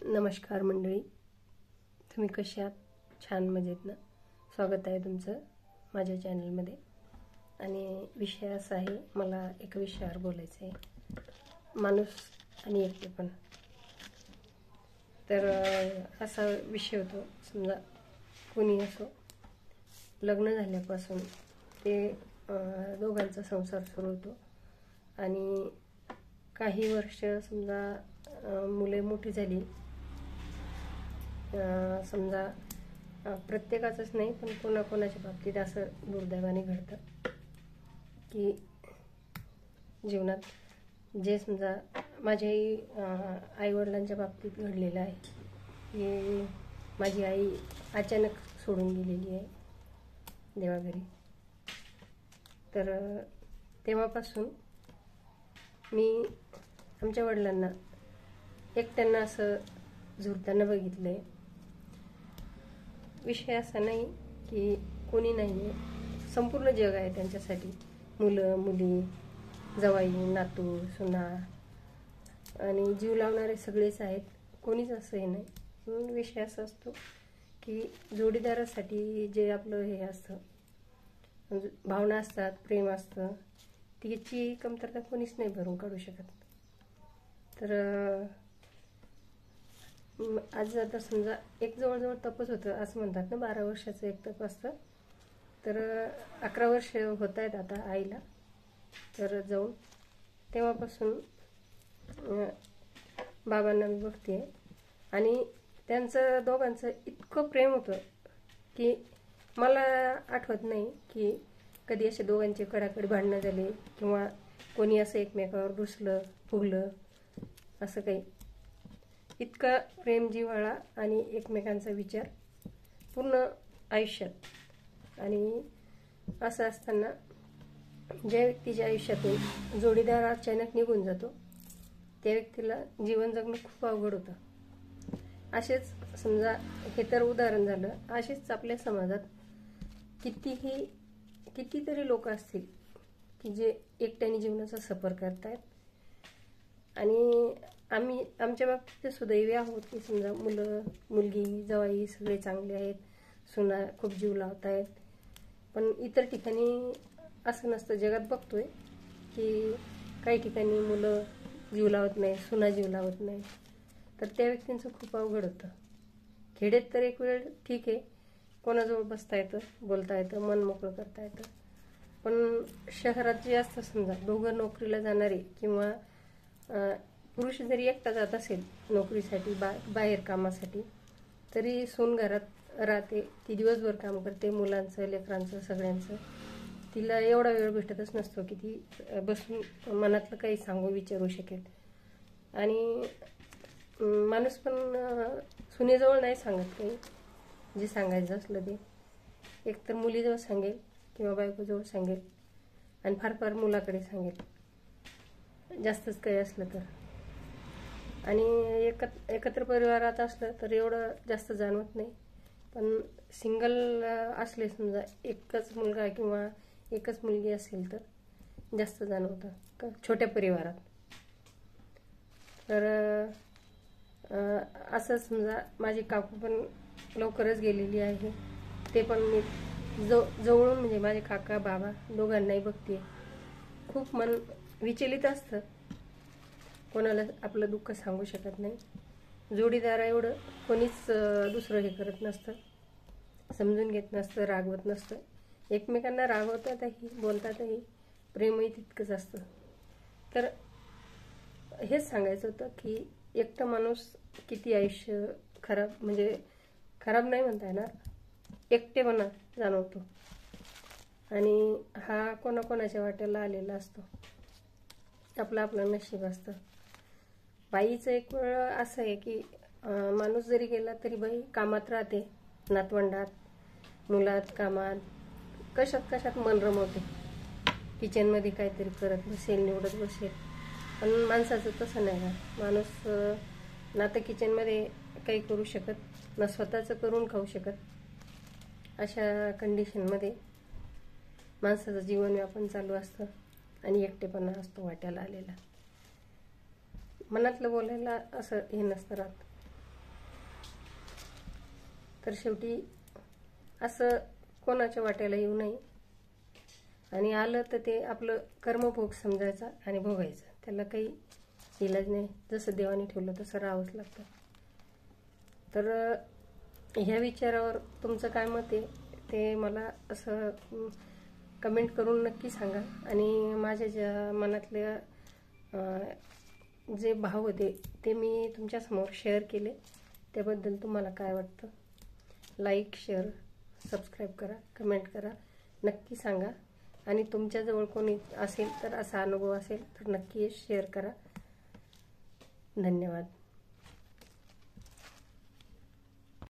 नमस्कार मंडळी, तुम्ही कशा आहात? छान मजेत ना? स्वागत आहे तुमचं माझ्या चॅनलमध्ये. आणि विषय असा आहे, मला एका विषयावर बोलायचं आहे, माणूस आणि एकटेपण. तर असा विषय होतो, समजा कोणी असो, लग्न झाल्यापासून ते दोघांचा संसार सुरू होतो आणि काही वर्ष समजा मुले मोठी झाली, समजा प्रत्येकाचंच नाही पण कोणाकोणाच्या बाबतीत असं दुर्दैवाने घडतं की जीवनात जे समजा माझ्याही आईवडिलांच्या बाबतीत घडलेलं आहे की माझी आई अचानक सोडून गेलेली आहे देवाघरी. तर तेव्हापासून मी आमच्या वडिलांना एकट्यांना असं झुरताना बघितलं आहे. विषय असा नाही की कोणी नाही आहे, संपूर्ण जग आहे त्यांच्यासाठी. मुलं मुली, जावई नातू सुना आणि जीव लावणारे सगळेच आहेत, कोणीच असं हे नाही. म्हणून विषय असा असतो की जोडीदारासाठी जे आपलं हे असतं, भावना असतात, प्रेम असतं, तिची कमतरता कोणीच नाही भरून काढू शकत. तर आज आता समजा एक जवळजवळ तपच होतं, असं म्हणतात ना, 12 वर्षाचं एक तप असतं. तर 11 वर्ष होत आहेत आता आईला. तर जाऊन तेव्हापासून बाबांना मी बघते आणि त्यांचं दोघांचं इतकं प्रेम होतं की मला आठवत नाही की कधी असे दोघांचे कडाकडी भांडणं झाले किंवा कोणी असं एकमेकावर रुसलं फुगलं, असं काही. इतका प्रेम, जिव्हाळा आणि एकमेकांचा विचार पूर्ण आयुष्यात. आणि असं असताना ज्या व्यक्तीच्या आयुष्यातून जोडीदार अचानक निघून जातो त्या व्यक्तीला जीवन जगणं खूप अवघड होतं. असेच समजा हे तर उदाहरण झालं. असेच आपल्या समाजात कितीतरी लोक असतील की जे एकट्याने जीवनाचा सफर करतायत. आणि आमच्या बाबतीत सुदैवी आहोत की समजा मुलं मुलगी जावई सगळे चांगले आहेत, सुना खूप जीव लावत आहेत. पण इतर ठिकाणी असं नसतं. जगात बघतोय की काही ठिकाणी मुलं जीव लावत नाही, सुना जीव लावत नाही. तर त्या व्यक्तींचं खूप अवघड होतं. खेड्यात तर एक वेळ ठीक आहे, कोणाजवळ बसता येतं, बोलता येतं, मन मोकळं करता येतं. पण शहरात जे असतं, समजा दोघं नोकरीला जाणारे किंवा पुरुष जरी एकटा जात असेल नोकरीसाठी, बाहेर कामासाठी, तरी सून घरात राहते. ती दिवसभर काम करते, मुलांचं लेकरांचं सगळ्यांचं. तिला एवढा वेळ भेटतच नसतो की ती बसून मनातलं काही सांगू विचारू शकेल. आणि माणूस पण सुनेजवळ नाही सांगत काही, जे सांगायचं असलं ते एकतर मुलीजवळ सांगेल किंवा बायकोजवळ सांगेल आणि फार फार मुलाकडे सांगेल, जास्तच काही असलं तर. आणि एकत्र परिवारात असलं तर एवढं जास्त जाणवत नाही. पण सिंगल असले, समजा एकच मुलगा किंवा एकच मुलगी असेल तर जास्त जाणवतं छोट्या परिवारात. तर असं समजा माझी काकू पण लवकरच गेलेली आहे. ते पण मी जवळून म्हणजे माझे काका बाबा दोघांनाही बघते. खूप मन विचलित असतं, कोणाला आपलं दुःख सांगू शकत नाही. जोडीदारा एवढं कोणीच दुसरं हे करत नसतं, समजून घेत नसतं, रागवत नसतं. एकमेकांना रागवतातही, बोलतातही, प्रेमही तितकंच असतं. तर हेच सांगायचं होतं की एकटा माणूस किती आयुष्य खराब, म्हणजे खराब नाही म्हणता येणार, एकटेपणा जाणवतो. आणि हा कोणाकोणाच्या वाट्याला आलेला असतो, आपलं आपलं नशीब असतं. बाईचं एक वेळ असं आहे की माणूस जरी गेला तरी बाई कामात राहते, नातवंडात, मुलात, कामात, कशात मन रमवते. किचनमध्ये काहीतरी करत बसेल, निवडत बसेल. पण माणसाचं तसं नाही का. माणूस ना तर किचनमध्ये काही करू शकत, ना स्वतःचं करून खाऊ शकत. अशा कंडिशनमध्ये माणसाचं जीवन व्यापन चालू असतं आणि एकटेपणा असतो वाट्याला आलेला. मनातलं बोलायला असं हे नसतं राहत. तर शेवटी असं कोणाच्या वाट्याला येऊ नये, आणि आलं तर ते आपलं कर्मभोग समजायचा आणि भोगायचं, त्याला काही इलाज नाही. जसं देवाने ठेवलं तसं राहावंच लागतं. तर ह्या विचारावर तुमचं काय मत आहे ते मला असं कमेंट करून नक्की सांगा. आणि माझ्या ज्या मनातल्या जे भाव होते ते मी तुमच्यासमोर शेअर केले, त्याबद्दल तुम्हाला काय वाटतं? लाईक, शेअर, सबस्क्राईब करा, कमेंट करा, नक्की सांगा. आणि तुमच्याजवळ कोणी असेल तर असा अनुभव असेल तर नक्की शेअर करा. धन्यवाद.